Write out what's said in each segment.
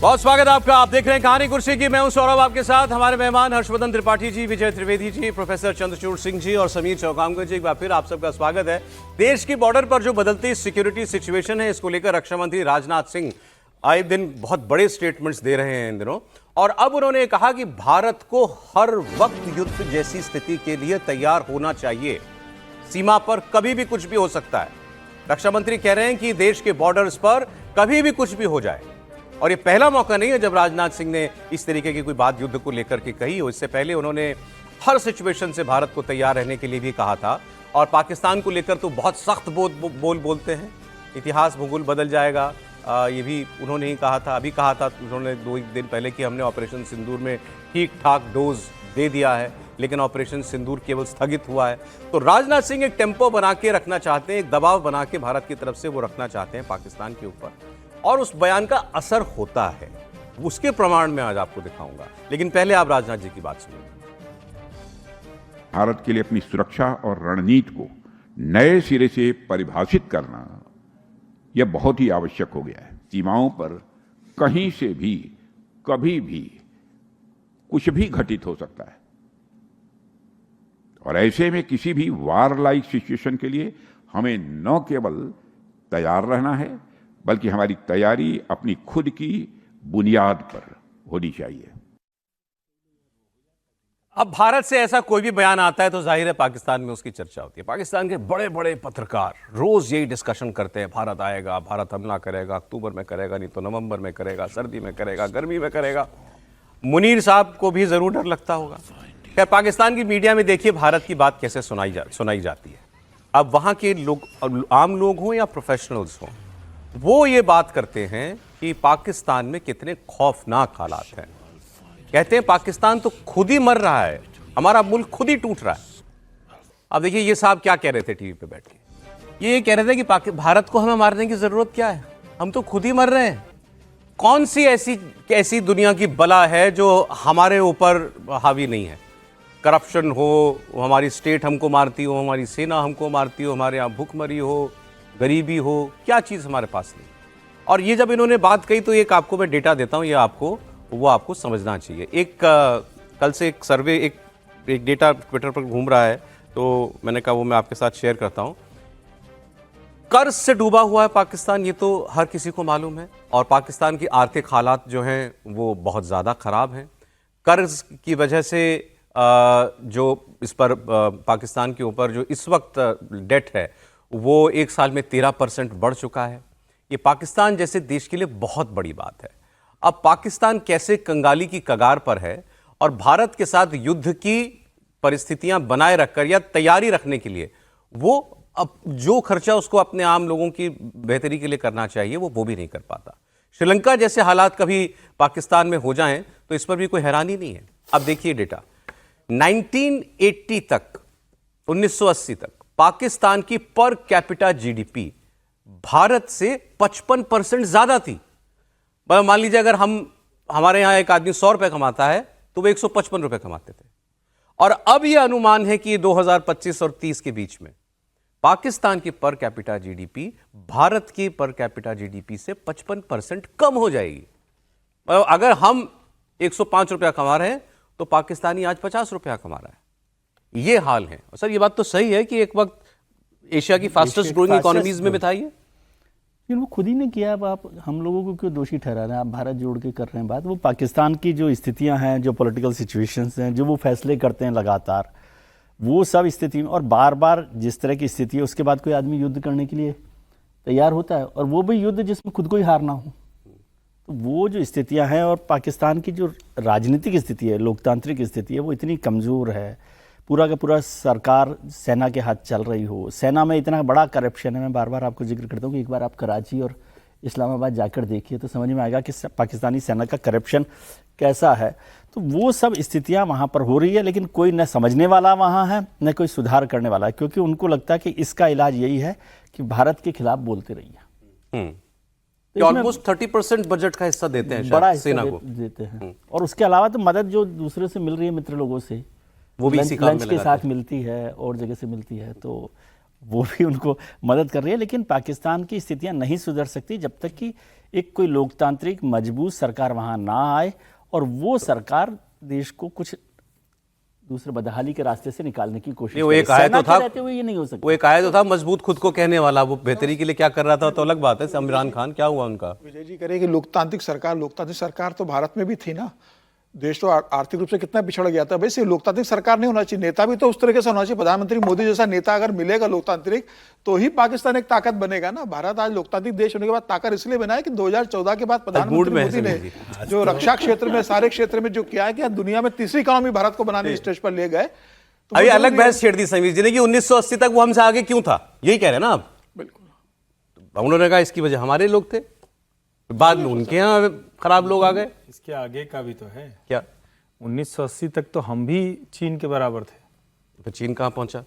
बहुत स्वागत है आपका। आप देख रहे हैं कहानी कुर्सी की। मैं हूं सौरभ, आपके साथ हमारे मेहमान हर्षवर्धन त्रिपाठी जी, विजय त्रिवेदी जी, प्रोफेसर चंद्रचूड़ सिंह जी और समीर चौकामकर जी। एक बार फिर आप सबका स्वागत है। देश की बॉर्डर पर जो बदलती सिक्योरिटी सिचुएशन है, इसको लेकर रक्षा मंत्री राजनाथ सिंह आए दिन बहुत बड़े स्टेटमेंट्स दे रहे हैं इन दिनों। और अब उन्होंने कहा कि भारत को हर वक्त युद्ध जैसी स्थिति के लिए तैयार होना चाहिए। सीमा पर कभी भी कुछ भी हो सकता है। रक्षा मंत्री कह रहे हैं कि देश के बॉर्डर्स पर कभी भी कुछ भी हो जाए। और ये पहला मौका नहीं है जब राजनाथ सिंह ने इस तरीके की कोई बात युद्ध को लेकर के कही हो। इससे पहले उन्होंने हर सिचुएशन से भारत को तैयार रहने के लिए भी कहा था। और पाकिस्तान को लेकर तो बहुत सख्त बोलते हैं, इतिहास भूगोल बदल जाएगा, ये भी उन्होंने ही कहा था। अभी कहा था उन्होंने 2 दिन पहले कि हमने ऑपरेशन सिंदूर में ठीक ठाक डोज दे दिया है, लेकिन ऑपरेशन सिंदूर केवल स्थगित हुआ है। तो राजनाथ सिंह एक टेम्पो बना के रखना चाहते हैं, एक दबाव बना के भारत की तरफ से वो रखना चाहते हैं पाकिस्तान के ऊपर। और उस बयान का असर होता है, उसके प्रमाण में आज आपको दिखाऊंगा। लेकिन पहले आप राजनाथ जी की बात सुनिए। भारत के लिए अपनी सुरक्षा और रणनीति को नए सिरे से परिभाषित करना यह बहुत ही आवश्यक हो गया है। सीमाओं पर कहीं से भी कभी भी कुछ भी घटित हो सकता है और ऐसे में किसी भी वार लाइक सिचुएशन के लिए हमें न केवल तैयार रहना है, बल्कि हमारी तैयारी अपनी खुद की बुनियाद पर होनी चाहिए। अब भारत से ऐसा कोई भी बयान आता है तो जाहिर है पाकिस्तान में उसकी चर्चा होती है। पाकिस्तान के बड़े बड़े पत्रकार रोज यही डिस्कशन करते हैं, भारत आएगा, भारत हमला करेगा, अक्टूबर में करेगा, नहीं तो नवंबर में करेगा, सर्दी में करेगा, गर्मी में करेगा। मुनीर साहब को भी जरूर डर लगता होगा। खैर, पाकिस्तान की मीडिया में देखिए भारत की बात कैसे सुनाई जाती है। अब वहां के लोग, आम लोग हों या प्रोफेशनल्स हों, वो ये बात करते हैं कि पाकिस्तान में कितने खौफनाक हालात हैं। कहते हैं पाकिस्तान तो खुद ही मर रहा है, हमारा मुल्क खुद ही टूट रहा है। अब देखिए ये साहब क्या कह रहे थे टीवी पे बैठ के। ये कह रहे थे कि भारत को हमें मारने की जरूरत क्या है, हम तो खुद ही मर रहे हैं। कौन सी ऐसी दुनिया की बला है जो हमारे ऊपर हावी नहीं है। करप्शन हो, हमारी स्टेट हमको मारती हो, हमारी सेना हमको मारती हो, हमारे यहाँ भूखमरी हो, गरीबी हो, क्या चीज़ हमारे पास नहीं। और ये जब इन्होंने बात कही तो एक आपको मैं डेटा देता हूँ, ये आपको समझना चाहिए। एक कल से एक सर्वे, एक डेटा ट्विटर पर घूम रहा है, तो मैंने कहा वो मैं आपके साथ शेयर करता हूँ। कर्ज से डूबा हुआ है पाकिस्तान, ये तो हर किसी को मालूम है। और पाकिस्तान की आर्थिक हालात जो हैं वो बहुत ज़्यादा ख़राब हैं। कर्ज की वजह से जो इस पर पाकिस्तान के ऊपर जो इस वक्त डेट है वो एक साल में 13% बढ़ चुका है। ये पाकिस्तान जैसे देश के लिए बहुत बड़ी बात है। अब पाकिस्तान कैसे कंगाली की कगार पर है और भारत के साथ युद्ध की परिस्थितियां बनाए रखकर या तैयारी रखने के लिए वो अब जो खर्चा उसको अपने आम लोगों की बेहतरी के लिए करना चाहिए वो भी नहीं कर पाता। श्रीलंका जैसे हालात कभी पाकिस्तान में हो जाएं तो इस पर भी कोई हैरानी नहीं है। अब देखिए डेटा 1980 तक, 1980 तक पाकिस्तान की पर कैपिटा जीडीपी भारत से 55% ज्यादा थी। मान लीजिए अगर हमारे यहां एक आदमी 100 रुपए कमाता है तो वो 155 रुपए कमाते थे। और अब यह अनुमान है कि 2025 और 30 के बीच में पाकिस्तान की पर कैपिटा जीडीपी भारत की पर कैपिटा जीडीपी से 55% कम हो जाएगी। अगर हम 105 रुपया कमा रहे हैं तो पाकिस्तानी आज 50 रुपया कमा रहा है। ये हाल है। सर ये बात तो सही है कि एक वक्त एशिया की फास्टेस्ट ग्रोइंग इकोनॉमीज में था ये, लेकिन वो खुद ही ने किया। अब आप हम लोगों को क्यों दोषी ठहरा रहे हैं? आप भारत जोड़ के कर रहे हैं बात। वो पाकिस्तान की जो स्थितियां हैं, जो पॉलिटिकल सिचुएशंस हैं, जो वो फैसले करते हैं लगातार, वो सब स्थिति में और बार बार जिस तरह की स्थिति है उसके बाद कोई आदमी युद्ध करने के लिए तैयार होता है, और वो भी युद्ध जिसमें खुद को ही हारना हो। तो वो जो स्थितियां हैं और पाकिस्तान की जो राजनीतिक स्थिति है, लोकतांत्रिक स्थिति है, वो इतनी कमज़ोर है। पूरा का पूरा सरकार सेना के हाथ चल रही हो, सेना में इतना बड़ा करप्शन है। मैं बार बार आपको जिक्र करता हूँ कि एक बार आप कराची और इस्लामाबाद जाकर देखिए तो समझ में आएगा कि पाकिस्तानी सेना का करप्शन कैसा है। तो वो सब स्थितियां वहाँ पर हो रही है, लेकिन कोई न समझने वाला वहाँ है न कोई सुधार करने वाला है, क्योंकि उनको लगता है कि इसका इलाज यही है कि भारत के खिलाफ बोलते रहिए। तो ऑलमोस्ट 30% बजट का हिस्सा देते हैं, बड़ा सेना को देते हैं। और उसके अलावा तो मदद जो दूसरे से मिल रही है, मित्र लोगों से, वो भी इसी काम में लंच के साथ मिलती है और जगह से मिलती है, तो वो भी उनको मदद कर रही है। लेकिन पाकिस्तान की स्थितियां नहीं सुधर सकती जब तक कि एक कोई लोकतांत्रिक मजबूत सरकार वहाँ ना आए और वो सरकार देश को कुछ दूसरे बदहाली के रास्ते से निकालने की कोशिश नहीं, वो करे। एक आया तो सेना के था, रहते हुए ये नहीं हो सकता। वो एक आया तो था मजबूत खुद को कहने वाला, वो बेहतरी के लिए क्या कर रहा था तो अलग बात है। इमरान खान क्या हुआ उनका? विजय जी कह रहे कि लोकतांत्रिक सरकार तो भारत में भी थी ना। देश तो आर्थिक रूप से कितना पिछड़ गया था। वैसे लोकतांत्रिक सरकार नहीं होना चाहिए, नेता भी तो उस तरीके से होना चाहिए। प्रधानमंत्री मोदी जैसा नेता अगर मिलेगा लोकतांत्रिक, तो ही पाकिस्तान एक ताकत बनेगा ना। भारत आज लोकतांत्रिक देश होने के बाद ताकत इसलिए बना है कि 2014 के बाद प्रधानमंत्री मोदी ने जो रक्षा क्षेत्र में, सारे क्षेत्र में जो किया है कि दुनिया में तीसरी इकोनॉमी भारत को बनाने के स्टेज पर ले गए। तो अभी अलग बहस छेड़ दी समीर जी ने कि 1980 तक वो हमसे आगे क्यों था, यही कह रहे हैं ना आप? बिल्कुल। उन्होंने कहा इसकी वजह हमारे लोग थे, बाद में उनके यहाँ खराब लोग आ गए। इसके आगे का भी तो है। क्या 1980 तक तो हम भी चीन के बराबर थे, तो चीन कहाँ पहुंचा?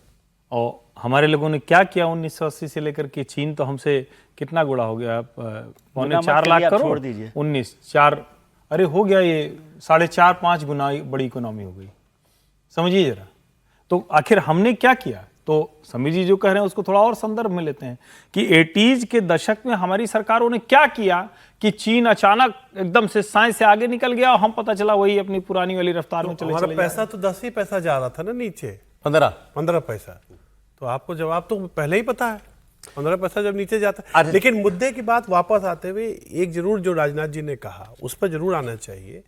और हमारे लोगों ने क्या किया 1980 से लेकर के? चीन तो हमसे कितना गुणा हो गया, 4.25 लाख करोड़। छोड़ दीजिए 4 अरे हो गया, ये 4.5-5 गुना बड़ी इकोनॉमी हो गई। समझिए जरा, तो आखिर हमने क्या किया? तो समीर जी जो कह रहे हैं उसको थोड़ा और संदर्भ में लेते हैं कि 80s के दशक में हमारी सरकारों ने क्या किया कि चीन अचानक एकदम से साइंस से आगे निकल गया और हम पता चला वही अपनी पुरानी वाली रफ्तार में चले हमारा पैसा तो 10 ही पैसा जा रहा था ना नीचे, 15 पैसा। तो आपको जवाब तो पहले ही पता है, 15 पैसा जब नीचे जाता है। अरे लेकिन मुद्दे की बात वापस आते हुए एक जरूर जो राजनाथ जी ने कहा उस पर जरूर आना चाहिए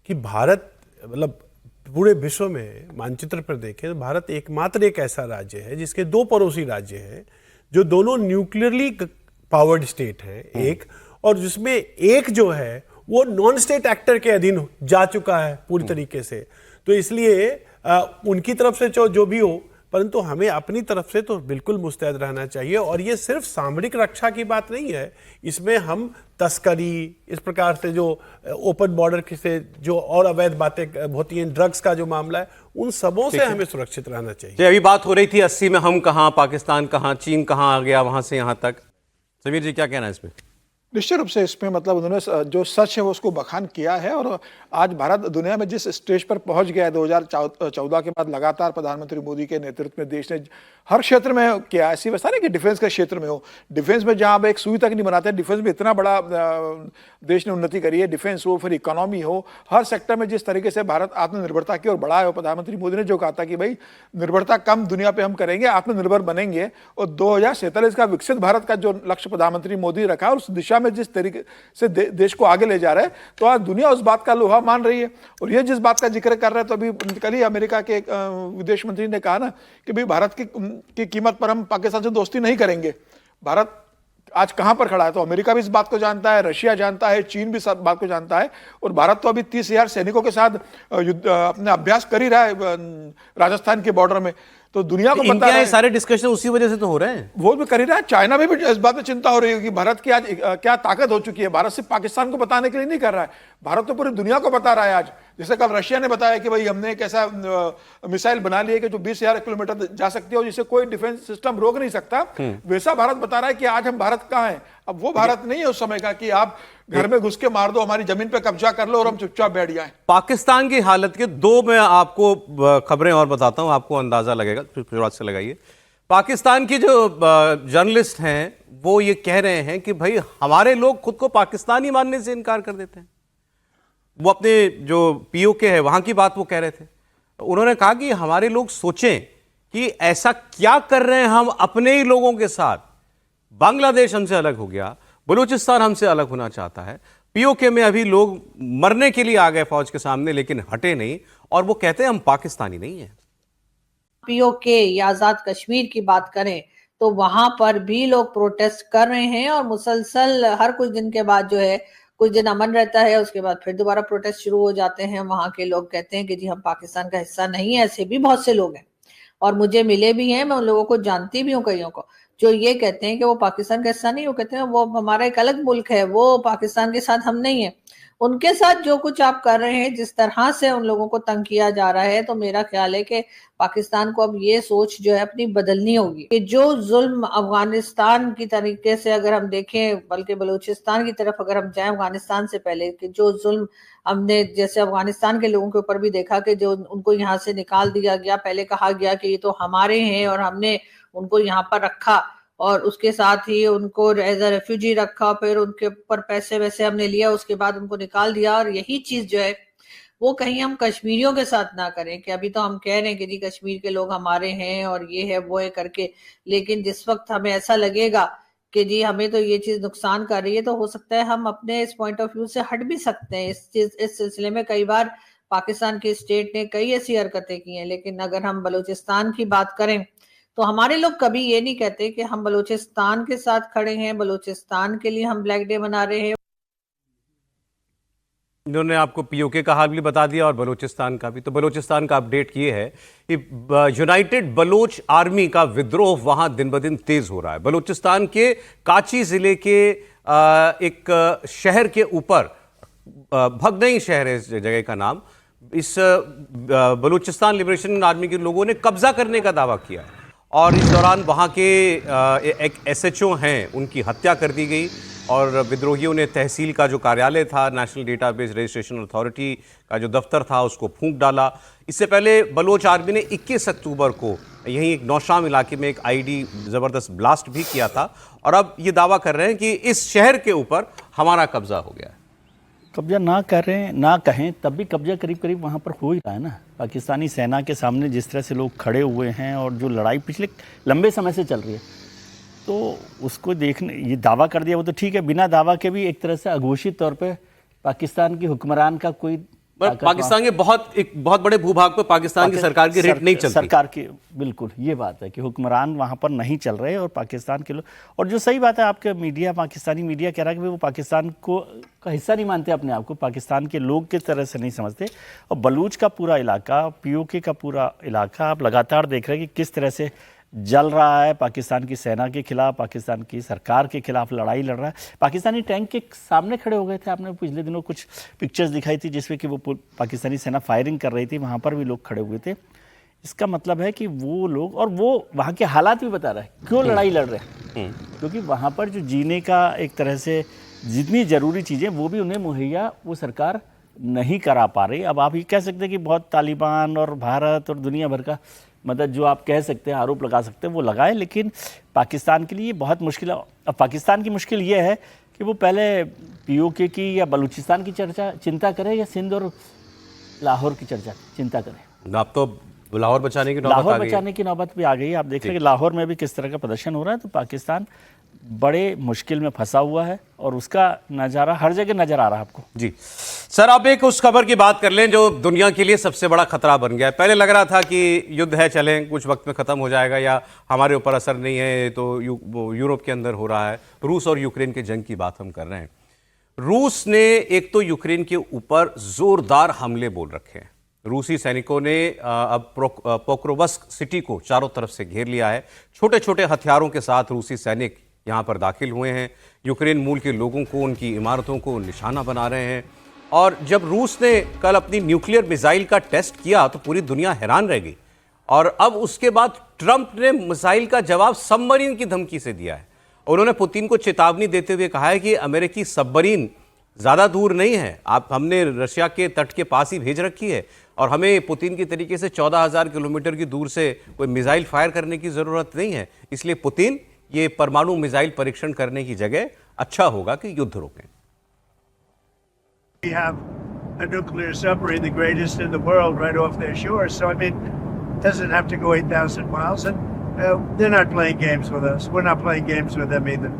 कि भारत मतलब पूरे विश्व में मानचित्र पर देखें तो भारत एकमात्र एक ऐसा राज्य है जिसके 2 पड़ोसी राज्य हैं जो दोनों न्यूक्लियरली पावर्ड स्टेट हैं एक, और जिसमें एक जो है वो नॉन स्टेट एक्टर के अधीन जा चुका है पूरी तरीके से। तो इसलिए उनकी तरफ से जो भी हो, परंतु हमें अपनी तरफ से तो बिल्कुल मुस्तैद रहना चाहिए। और ये सिर्फ सामरिक रक्षा की बात नहीं है, इसमें हम तस्करी, इस प्रकार से जो ओपन बॉर्डर से जो और अवैध बातें होती हैं, ड्रग्स का जो मामला है, उन सबों से हमें सुरक्षित रहना चाहिए। अभी बात हो रही थी 80 में हम कहाँ, पाकिस्तान कहाँ, चीन कहाँ आ गया वहां से यहाँ तक। समीर जी क्या कहना है इसमें? निश्चित रूप से इसमें मतलब उन्होंने जो सच है वो उसको बखान किया है। और आज भारत दुनिया में जिस स्टेज पर पहुंच गया है 2014 के बाद, लगातार प्रधानमंत्री मोदी के नेतृत्व में देश ने हर क्षेत्र में किया। ऐसी वैसा नहीं कि डिफेंस के क्षेत्र में हो, डिफेंस में जहां आप एक सुई तक नहीं बनाते, डिफेंस में इतना बड़ा देश ने उन्नति करी है। डिफेंस हो, फिर इकोनॉमी हो, हर सेक्टर में जिस तरीके से भारत आत्मनिर्भरता की ओर बढ़ा है। और प्रधानमंत्री मोदी ने जो कहा था कि भाई निर्भरता कम दुनिया पे हम करेंगे, आत्मनिर्भर बनेंगे, और 2047 का विकसित भारत का जो लक्ष्य प्रधानमंत्री मोदी रखा है उस दिशा में जिस तरीके से देश को आगे ले जा रहा है, तो आज दुनिया उस बात का लोहा मान रही है। और ये जिस बात का जिक्र कर रहे हैं, तो अभी कल ही अमेरिका के विदेश मंत्री ने कहा ना कि भाई भारत की कीमत पर हम पाकिस्तान से दोस्ती नहीं करेंगे। भारत आज कहां पर खड़ा है, तो अमेरिका भी इस बात को जानता है, रशिया जानता है, चीन भी इस बात को जानता है। और भारत तो अभी 30,000 सैनिकों के साथ अपने अभ्यास कर ही रहा है राजस्थान के बॉर्डर में। तो दुनिया को पता है, सारे डिस्कशन उसी वजह से तो हो रहे हैं। वो भी कर ही रहा है। चाइना में भी इस बात में चिंता हो रही है कि भारत की आज क्या ताकत हो चुकी है। भारत सिर्फ पाकिस्तान को बताने के लिए नहीं कर रहा है, भारत तो पूरी दुनिया को बता रहा है आज। जैसे कल रशिया ने बताया कि भाई हमने एक ऐसा मिसाइल बना लिया कि जो 20,000 किलोमीटर जा सकती है और जिसे कोई डिफेंस सिस्टम रोक नहीं सकता, वैसा भारत बता रहा है कि आज हम भारत कहां हैं। अब वो भारत नहीं है उस समय का कि आप घर में घुस के मार दो, हमारी जमीन पे कब्जा कर लो और हम चुपचाप बैठ जाएं। पाकिस्तान की हालत के 2 मैं आपको खबरें और बताता हूं, आपको अंदाजा लगेगा, शुरुआत से लगाइए। पाकिस्तान की जो जर्नलिस्ट हैं वो ये कह रहे हैं कि भाई हमारे लोग खुद को पाकिस्तानी मानने से इनकार कर देते हैं। वो अपने जो पीओके है वहां की बात वो कह रहे थे। उन्होंने कहा कि हमारे लोग सोचें कि ऐसा क्या कर रहे हैं हम अपने ही लोगों के साथ। बांग्लादेश हमसे अलग हो गया, बलूचिस्तान हमसे अलग होना चाहता है, पीओके में अभी लोग मरने के लिए आ गए फौज के सामने लेकिन हटे नहीं, और वो कहते हैं हम पाकिस्तानी नहीं है। पीओके या आजाद कश्मीर की बात करें तो वहां पर भी लोग प्रोटेस्ट कर रहे हैं और मुसलसल हर कुछ दिन के बाद जो है कुछ दिन अमन रहता है, उसके बाद फिर दोबारा प्रोटेस्ट शुरू हो जाते हैं। वहां के लोग कहते हैं कि जी हम पाकिस्तान का हिस्सा नहीं है। ऐसे भी बहुत से लोग हैं और मुझे मिले भी हैं, मैं उन लोगों को जानती भी हूँ, कईयों को, जो ये कहते हैं कि वो पाकिस्तान का हिस्सा नहीं, वो कहते हैं वो हमारा एक अलग मुल्क है, वो पाकिस्तान के साथ हम नहीं है। उनके साथ जो कुछ आप कर रहे हैं, जिस तरह से उन लोगों को तंग किया जा रहा है, तो मेरा ख्याल है कि पाकिस्तान को अब ये सोच जो है अपनी बदलनी होगी कि जो जुल्म अफगानिस्तान की तरीके से अगर हम देखें, बल्कि बलूचिस्तान की तरफ अगर हम जाएं अफगानिस्तान से पहले, कि जो जुल्म हमने जैसे अफगानिस्तान के लोगों के ऊपर भी देखा कि जो उनको यहाँ से निकाल दिया गया, पहले कहा गया कि ये तो हमारे हैं और हमने उनको यहाँ पर रखा, और उसके साथ ही उनको एज अ रेफ्यूजी रखा, फिर उनके ऊपर पैसे वैसे हमने लिया, उसके बाद उनको निकाल दिया। और यही चीज जो है वो कहीं हम कश्मीरियों के साथ ना करें कि अभी तो हम कह रहे हैं कि जी कश्मीर के लोग हमारे हैं और ये है वो है करके, लेकिन जिस वक्त हमें ऐसा लगेगा कि जी हमें तो ये चीज नुकसान कर रही है, तो हो सकता है हम अपने इस पॉइंट ऑफ व्यू से हट भी सकते हैं। इस सिलसिले में कई बार पाकिस्तान की स्टेट ने कई ऐसी हरकतें की हैं। लेकिन अगर हम बलूचिस्तान की बात करें तो हमारे लोग कभी ये नहीं कहते कि हम बलूचिस्तान के साथ खड़े हैं, बलूचिस्तान के लिए हम ब्लैक डे मना रहे हैं। इन्होंने आपको पीओके का हाल भी बता दिया और बलूचिस्तान का भी। तो बलूचिस्तान का अपडेट ये है कि यूनाइटेड बलोच आर्मी का विद्रोह वहां दिन ब दिन तेज हो रहा है। बलूचिस्तान के काची जिले के एक शहर के ऊपर, भगनई शहर है इस जगह का नाम, इस बलूचिस्तान लिबरेशन आर्मी के लोगों ने कब्जा करने का दावा किया है और इस दौरान वहाँ के एक एसएचओ हैं उनकी हत्या कर दी गई और विद्रोहियों ने तहसील का जो कार्यालय था, नेशनल डेटाबेस रजिस्ट्रेशन अथॉरिटी का जो दफ्तर था, उसको फूंक डाला। इससे पहले बलोच आर्मी ने 21 अक्टूबर को यहीं एक नौशाम इलाके में एक आईडी ज़बरदस्त ब्लास्ट भी किया था और अब ये दावा कर रहे हैं कि इस शहर के ऊपर हमारा कब्जा हो गया है। कब्जा ना करें ना कहें तब भी कब्जा करीब करीब वहाँ पर हो ही रहा है ना। पाकिस्तानी सेना के सामने जिस तरह से लोग खड़े हुए हैं और जो लड़ाई पिछले लंबे समय से चल रही है, तो उसको देखने ये दावा कर दिया वो तो ठीक है, बिना दावा के भी एक तरह से अघोषित तौर पे पाकिस्तान की हुक्मरान का कोई पाकिस्तान के एक बहुत बड़े भूभाग पर पाकिस्तान की सरकार की रेट नहीं चलती। सरकार की बिल्कुल ये बात है कि हुक्मरान वहाँ पर नहीं चल रहे और पाकिस्तान के लोग, और जो सही बात है आपके मीडिया, पाकिस्तानी मीडिया कह रहा है कि वो पाकिस्तान को का हिस्सा नहीं मानते अपने आप को, पाकिस्तान के लोग की तरह से नहीं समझते। और बलूच का पूरा इलाका, पीओके का पूरा इलाका आप लगातार देख रहे हैं कि किस तरह से जल रहा है। पाकिस्तान की सेना के खिलाफ, पाकिस्तान की सरकार के खिलाफ लड़ाई लड़ रहा है। पाकिस्तानी टैंक के सामने खड़े हो गए थे, आपने पिछले दिनों कुछ पिक्चर्स दिखाई थी जिसमें कि वो पाकिस्तानी सेना फायरिंग कर रही थी, वहाँ पर भी लोग खड़े हुए थे। इसका मतलब है कि वो लोग, और वो वहाँ के हालात भी बता रहा है क्यों लड़ाई लड़ रहे हैं, क्योंकि वहाँ पर जो जीने का एक तरह से जितनी ज़रूरी चीज़ें वो भी उन्हें मुहैया वो सरकार नहीं करा पा रही। अब आप ये कह सकते हैं कि बहुत तालिबान और भारत और दुनिया भर का मदद जो आप कह सकते हैं, आरोप लगा सकते हैं, वो लगाए, लेकिन पाकिस्तान के लिए बहुत मुश्किल है। अब पाकिस्तान की मुश्किल ये है कि वो पहले पीओके की या बलूचिस्तान की चिंता करे या सिंध और लाहौर की चिंता करे। अब तो लाहौर बचाने की नौबत आ गई। लाहौर बचाने की नौबत भी आ गई है। आप देख रहे हैं कि लाहौर में भी किस तरह का प्रदर्शन हो रहा है। तो पाकिस्तान बड़े मुश्किल में फंसा हुआ है और उसका नज़ारा हर जगह नजर आ रहा है आपको। जी सर, अब एक उस खबर की बात कर लें जो दुनिया के लिए सबसे बड़ा खतरा बन गया है। पहले लग रहा था कि युद्ध है, चलें कुछ वक्त में ख़त्म हो जाएगा या हमारे ऊपर असर नहीं है, तो यूरोप के अंदर हो रहा है। रूस और यूक्रेन के जंग की बात हम कर रहे हैं। रूस ने एक तो यूक्रेन के ऊपर ज़ोरदार हमले बोल रखे हैं। रूसी सैनिकों ने अब पोक्रोवस्क सिटी को चारों तरफ से घेर लिया है। छोटे छोटे हथियारों के साथ रूसी सैनिक यहाँ पर दाखिल हुए हैं। यूक्रेन मूल के लोगों को, उनकी इमारतों को निशाना बना रहे हैं। और जब रूस ने कल अपनी न्यूक्लियर मिसाइल का टेस्ट किया तो पूरी दुनिया हैरान रह गई। और अब उसके बाद ट्रंप ने मिसाइल का जवाब सबमरीन की धमकी से दिया है। उन्होंने पुतिन को चेतावनी देते हुए कहा है कि अमेरिकी सबमरीन ज़्यादा दूर नहीं है, हमने रशिया के तट के पास ही भेज रखी है और हमें पुतिन की तरीके से 14,000 किलोमीटर की दूर से कोई मिसाइल फायर करने की ज़रूरत नहीं है। इसलिए पुतिन ये परमाणु मिसाइल परीक्षण करने की जगह अच्छा होगा कि युद्ध रोकें। We have a nuclear submarine, the greatest in the world, right off their shore. So, I mean, it doesn't have to go 8,000 miles. And they're not playing games with us. We're not playing games with them either.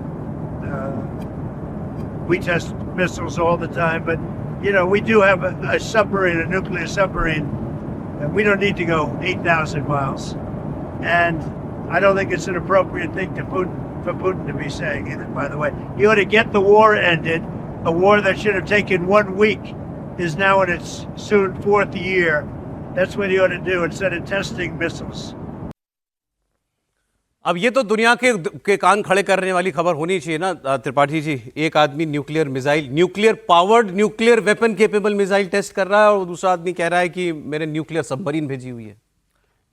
We test missiles all the time. But, you know, we do have a submarine, a nuclear submarine. We don't need to go 8,000 miles. And I don't think it's an appropriate thing for Putin to be saying either, by the way. He ought to get the war ended. A war that should have taken 1 week is now in its soon 4th year. That's what he ought to do instead of testing missiles. अब ये तो दुनिया के कान खड़े करने वाली खबर होनी चाहिए ना त्रिपाठी जी। एक आदमी nuclear missile, nuclear powered, nuclear weapon capable missile test कर रहा है और दूसरा आदमी कह रहा है कि मेरे न्यूक्लियर सबमरीन भेजी हुई है।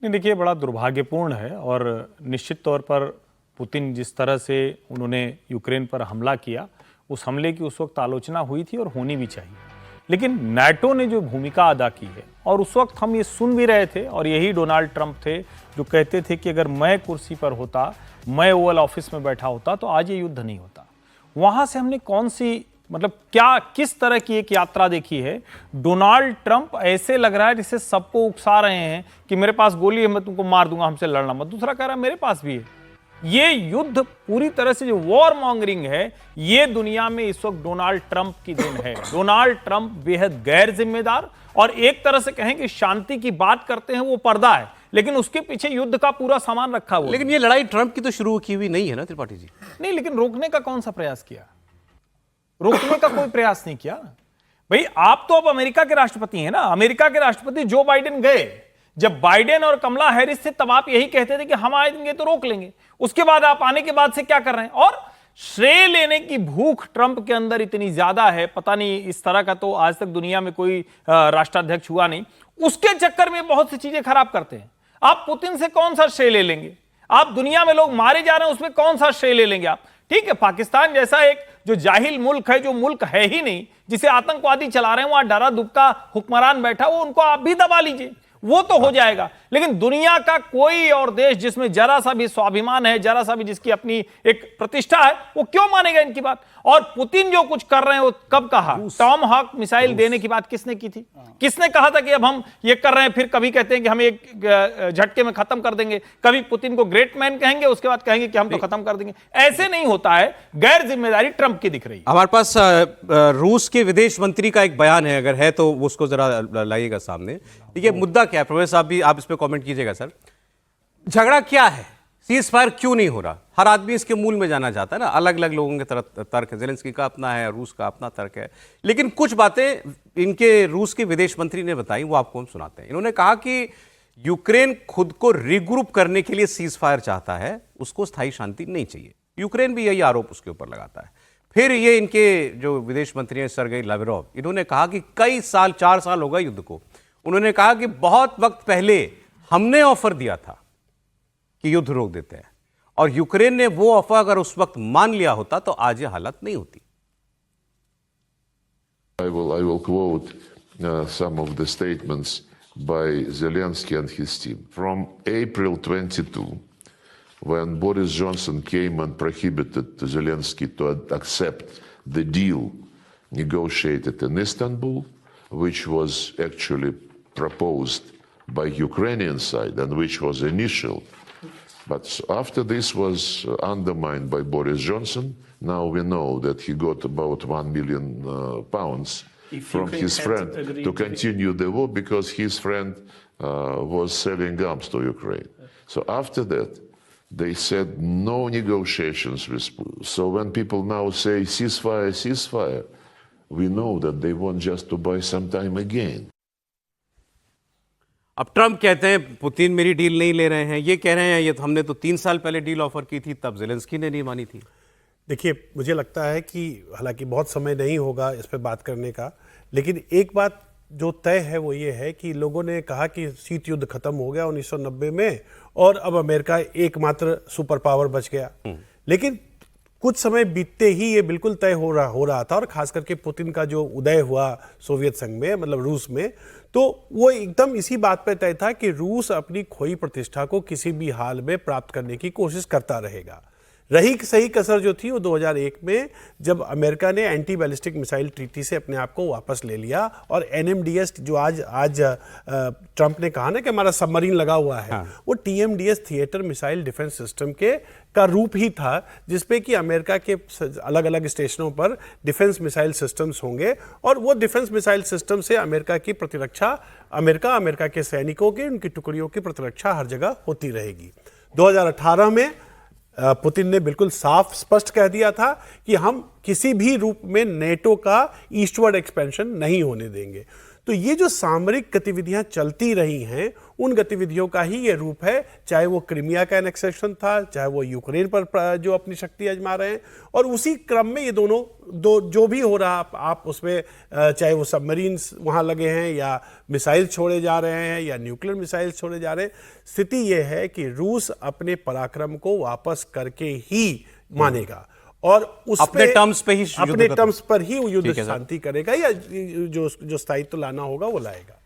नहीं, देखिए बड़ा दुर्भाग्यपूर्ण है और निश्चित तौर पर पुतिन जिस तरह से उन्होंने यूक्रेन पर हमला किया, उस हमले की उस वक्त आलोचना हुई थी और होनी भी चाहिए। लेकिन नाटो ने जो भूमिका अदा की है, और उस वक्त हम ये सुन भी रहे थे, और यही डोनाल्ड ट्रंप थे जो कहते थे कि अगर मैं कुर्सी पर होता, मैं ओवल ऑफिस में बैठा होता तो आज ये युद्ध नहीं होता। वहां से हमने कौन सी, मतलब क्या, किस तरह की एक यात्रा देखी है। डोनाल्ड ट्रंप ऐसे लग रहा है जैसे सबको उकसा रहे हैं कि मेरे पास गोली है, मैं तुमको मार दूंगा, हमसे लड़ना मत। दूसरा कह रहा है मेरे पास भी है। ये युद्ध पूरी तरह से जो वॉर मॉन्गरिंग है, ये दुनिया में इस वक्त डोनाल्ड ट्रंप की देन है। डोनाल्ड ट्रंप बेहद गैर जिम्मेदार, और एक तरह से कहें कि शांति की बात करते हैं वो पर्दा है, लेकिन उसके पीछे युद्ध का पूरा सामान रखा हुआ। लेकिन ये लड़ाई ट्रंप की तो शुरू की हुई नहीं है ना त्रिपाठी जी? नहीं, लेकिन रोकने का कौन सा प्रयास किया? रोकने का कोई प्रयास नहीं किया भाई। आप तो अब अमेरिका के राष्ट्रपति हैं ना। अमेरिका के राष्ट्रपति जो बाइडेन गए, जब बाइडेन और कमला हैरिस थे तब आप यही कहते थे कि हम आएंगे तो रोक लेंगे। उसके बाद आप आने के बाद से क्या कर रहे हैं? और श्रेय लेने की भूख ट्रंप के अंदर इतनी ज्यादा है, पता नहीं, इस तरह का तो आज तक दुनिया में कोई राष्ट्राध्यक्ष हुआ नहीं। उसके चक्कर में बहुत सी चीजें खराब करते हैं। आप पुतिन से कौन सा श्रेय ले लेंगे? आप दुनिया में लोग मारे जा रहे हैं, उसमें कौन सा श्रेय ले लेंगे आप? ठीक है, पाकिस्तान जैसा एक जो जाहिल मुल्क है, जो मुल्क है ही नहीं, जिसे आतंकवादी चला रहे हैं, वहां डरा दुबका हुक्मरान बैठा, वो उनको आप भी दबा लीजिए, वो तो हो जाएगा। लेकिन दुनिया का कोई और देश जिसमें जरा सा भी स्वाभिमान है, जरा सा भी जिसकी अपनी एक प्रतिष्ठा है, वो क्यों मानेगा इनकी बात? और पुतिन जो कुछ कर रहे हैं, वो कब कहा? टॉम हॉक मिसाइल देने की बात किसने की थी? किसने कहा था कि अब हम ये कर रहे हैं, फिर कभी कहते हैं कि हम एक झटके में खत्म कर देंगे, कभी पुतिन को ग्रेट मैन कहेंगे, उसके बाद कहेंगे कि हम तो खत्म कर देंगे। ऐसे नहीं होता है। गैर जिम्मेदारी ट्रंप की दिख रही है। हमारे पास रूस के विदेश मंत्री का एक बयान है, अगर है तो उसको जरा लाइएगा सामने। देखिए मुद्दा क्या है, प्रोफेसर साहब भी आप इस पे कमेंट कीजिएगा। सर, झगड़ा क्या है? सीज फायर क्यों नहीं हो रहा? हर आदमी इसके मूल में जाना चाहता है ना। अलग अलग लोगों के तर्क है, जेलेंस्की का अपना है, रूस का अपना तर्क है, लेकिन कुछ बातें इनके रूस के विदेश मंत्री ने बताई, वो आपको हम सुनाते हैं। इन्होंने कहा कि यूक्रेन खुद को रिग्रुप करने के लिए सीज फायर चाहता है, उसको स्थायी शांति नहीं चाहिए। यूक्रेन भी यही आरोप उसके ऊपर लगाता है। फिर ये इनके जो विदेश मंत्री हैं सर्गेई लावरोव, इन्होंने कहा कि कई साल, 4 साल हो गए युद्ध को। उन्होंने कहा कि बहुत वक्त पहले हमने ऑफर दिया था कि युद्ध रोक देते हैं, और यूक्रेन ने वो ऑफर अगर उस वक्त मान लिया होता तो आज ये हालत नहीं होती। I will quote some of the statements by Zelensky and his team. From April 22, when Boris Johnson came and prohibited Zelensky to accept the deal negotiated in Istanbul, which was actually proposed by Ukrainian side and which was initial. But after this was undermined by Boris Johnson, now we know that he got about £1 million from his friend to continue the war because his friend was selling arms to Ukraine. So after that, they said no negotiations with Putin. So when people now say ceasefire, ceasefire, we know that they want just to buy some time again. अब Trump कहते हैं Putin मेरी deal नहीं ले रहे हैं, ये कह रहे हैं ये तो हमने तो 3 साल पहले डील ऑफर की थी, तब जेलेंस्की ने नहीं मानी थी। देखिए, मुझे लगता है कि हालांकि बहुत समय नहीं होगा इस पर बात करने का, लेकिन एक बात जो तय है वो ये है कि लोगों ने कहा कि शीत युद्ध खत्म हो गया 1990 में और अब अमेरिका एकमात्र सुपर पावर बच गया। लेकिन कुछ समय बीतते ही ये बिल्कुल तय हो रहा था, और खास करके पुतिन का जो उदय हुआ सोवियत संघ में, मतलब रूस में, तो वो एकदम इसी बात पर तय था कि रूस अपनी खोई प्रतिष्ठा को किसी भी हाल में प्राप्त करने की कोशिश करता रहेगा। रही सही कसर जो थी वो 2001 में जब अमेरिका ने एंटी बैलिस्टिक मिसाइल ट्रीटी से अपने आप को वापस ले लिया, और एनएमडीएस जो आज ट्रंप ने कहा ना कि हमारा सबमरीन लगा हुआ है, हाँ। वो टीएमडीएस थिएटर मिसाइल डिफेंस सिस्टम का रूप ही था, जिसपे कि अमेरिका के अलग अलग स्टेशनों पर डिफेंस मिसाइल सिस्टम्स होंगे, और वो डिफेंस मिसाइल सिस्टम से अमेरिका की प्रतिरक्षा, अमेरिका के सैनिकों की, उनकी टुकड़ियों की प्रतिरक्षा हर जगह होती रहेगी। 2018 में पुतिन ने बिल्कुल साफ स्पष्ट कह दिया था कि हम किसी भी रूप में नेटो का ईस्टवर्ड एक्सपेंशन नहीं होने देंगे। तो ये जो सामरिक गतिविधियां चलती रही हैं, उन गतिविधियों का ही ये रूप है, चाहे वो क्रीमिया का एनेक्सेशन था, चाहे वो यूक्रेन पर जो अपनी शक्ति आजमा रहे हैं, और उसी क्रम में ये दोनों जो भी हो रहा, आप उसमें चाहे वो सबमरीन वहाँ लगे हैं या मिसाइल छोड़े जा रहे हैं या न्यूक्लियर मिसाइल छोड़े जा रहे हैं, स्थिति ये है कि रूस अपने पराक्रम को वापस करके ही मानेगा। और उस अपने पे- terms पे ही युद्ध अपने खत्म। टर्म्स पर ही वो युद्ध ठीक है सर। शांति करेगा या जो स्थायित्व लाना होगा वो लाएगा।